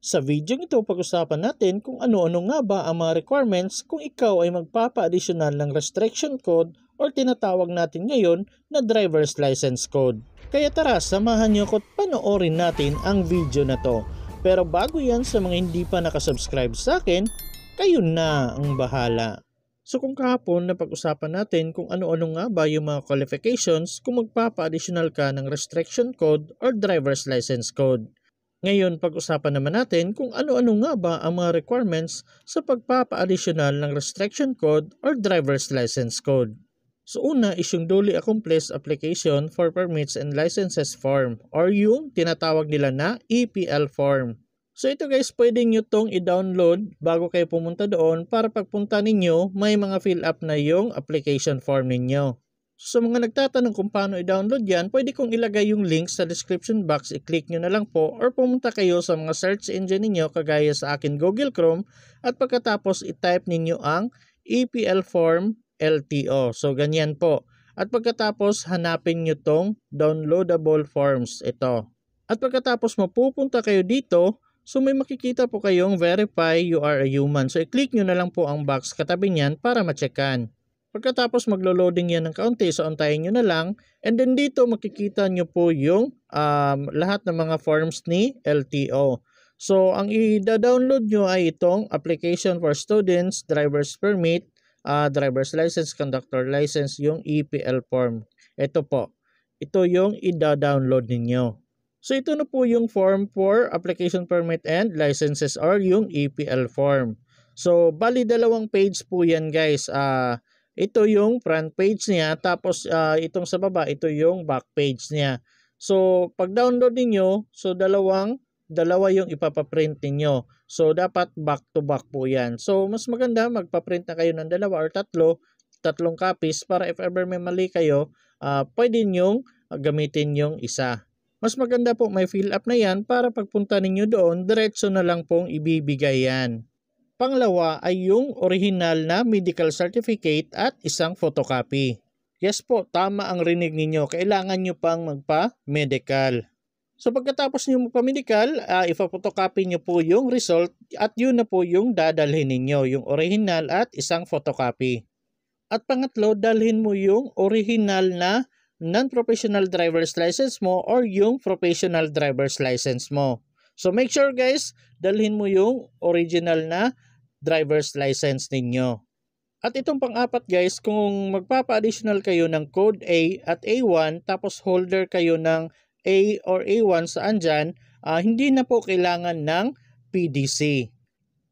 Sa video ito, pag-usapan natin kung ano-ano nga ba ang mga requirements kung ikaw ay magpapa-additional ng restriction code or tinatawag natin ngayon na driver's license code. Kaya tara, samahan niyo ko at panoorin natin ang video na to. Pero bago yan, sa mga hindi pa nakasubscribe sa akin, kayo na ang bahala. So kung kahapon napag-usapan natin kung ano-ano nga ba yung mga qualifications kung magpapa-additional ka ng restriction code or driver's license code. Ngayon, pag-usapan naman natin kung ano-ano nga ba ang mga requirements sa pagpapa-additional ng restriction code or driver's license code. So una is yung duly accomplished application for permits and licenses form or yung tinatawag nila na EPL form. So ito guys, pwede nyo tong i-download bago kayo pumunta doon para pagpunta ninyo may mga fill up na yung application form ninyo. So sa mga nagtatanong kung paano i-download yan, pwede kong ilagay yung link sa description box, i-click nyo na lang po or pumunta kayo sa mga search engine ninyo kagaya sa akin Google Chrome at pagkatapos i-type ninyo ang EPL form LTO. So ganyan po. At pagkatapos hanapin nyo tong downloadable forms ito. At pagkatapos mapupunta kayo dito, so may makikita po kayong verify you are a human. So i-click nyo na lang po ang box katabi niyan para ma-checkan. Pagkatapos maglo-loading yan ng kaunti, so antayin nyo na lang. And then dito makikita nyo po yung lahat ng mga forms ni LTO. So ang i-download nyo ay itong application for students, driver's permit, driver's license, conductor license, yung EPL form. Ito po. Ito yung i-download ninyo. So ito na po yung form for application permit and licenses or yung EPL form. So bali dalawang page po yan guys. Ito yung front page niya, tapos itong sa baba, ito yung back page niya. So, pag download niyo, so dalawa yung ipapaprint niyo. So, dapat back to back po yan. So, mas maganda magpaprint na kayo ng dalawa or tatlong copies para if ever may mali kayo, pwede nyong gamitin yung isa. Mas maganda po may fill up na yan para pagpunta ninyo doon, diretso na lang pong ibibigay yan. Pangalawa ay yung original na medical certificate at isang photocopy. Yes po, tama ang rinig ninyo. Kailangan nyo pang magpa-medical. So pagkatapos nyo magpa-medical, ipa-photocopy nyo po yung result at yun na po yung dadalhin ninyo, yung original at isang photocopy. At pangatlo, dalhin mo yung original na non-professional driver's license mo or yung professional driver's license mo. So make sure guys, dalhin mo yung original na driver's license ninyo. At itong pang-apat guys, kung magpapa-additional kayo ng code A at A1 tapos holder kayo ng A or A1 saan dyan, hindi na po kailangan ng PDC.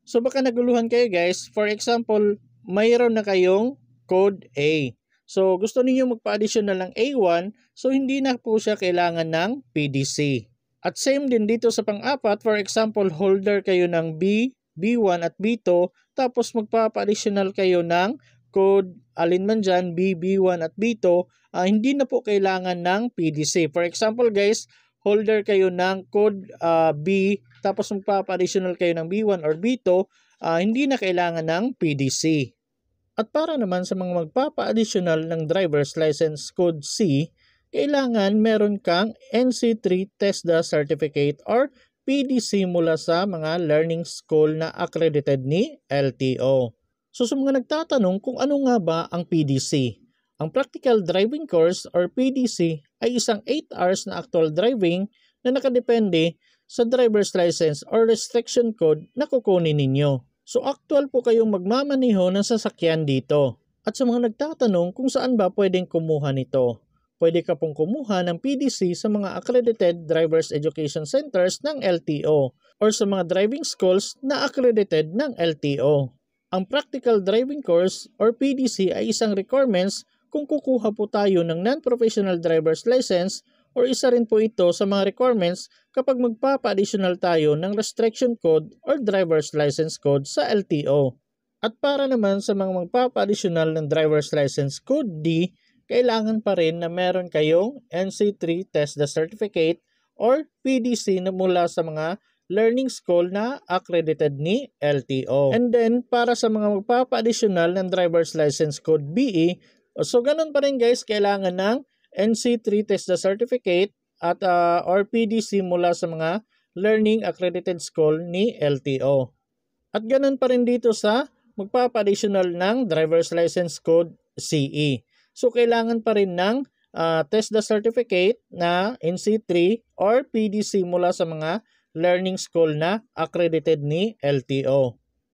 So baka naguluhan kayo guys, for example, mayroon na kayong code A. So gusto niyo magpa-additional ng A1, so hindi na po siya kailangan ng PDC. At same din dito sa pang-apat, for example, holder kayo ng B, B1 at B2, tapos magpapa-additional kayo ng code alinman dyan, B, B1 at B2, hindi na po kailangan ng PDC. For example guys, holder kayo ng code B, tapos magpapa-additional kayo ng B1 or B2, hindi na kailangan ng PDC. At para naman sa mga magpapa-additional ng driver's license code C, kailangan meron kang NC3 TESDA certificate or PDC mula sa mga learning school na accredited ni LTO. So sa mga nagtatanong kung ano nga ba ang PDC, ang Practical Driving Course or PDC ay isang 8 hours na actual driving na nakadepende sa driver's license or restriction code na kukunin ninyo. So actual po kayong magmamaneho ng sasakyan dito. At sa mga nagtatanong kung saan ba pwedeng kumuha nito, pwede ka pong kumuha ng PDC sa mga accredited driver's education centers ng LTO or sa mga driving schools na accredited ng LTO. Ang Practical Driving Course or PDC ay isang requirements kung kukuha po tayo ng non-professional driver's license or isa rin po ito sa mga requirements kapag magpapa-additional tayo ng restriction code or driver's license code sa LTO. At para naman sa mga magpapa-additional ng driver's license code D, kailangan pa rin na meron kayong NC3 TESDA certificate or PDC na mula sa mga learning school na accredited ni LTO. And then, para sa mga magpapa-additional ng driver's license code BE, so ganun pa rin guys, kailangan ng NC3 TESDA certificate at or PDC mula sa mga Learning Accredited School ni LTO. At ganun pa rin dito sa magpapa-additional ng Driver's License Code CE. So kailangan pa rin ng TESDA certificate na NC3 or PDC mula sa mga learning school na accredited ni LTO.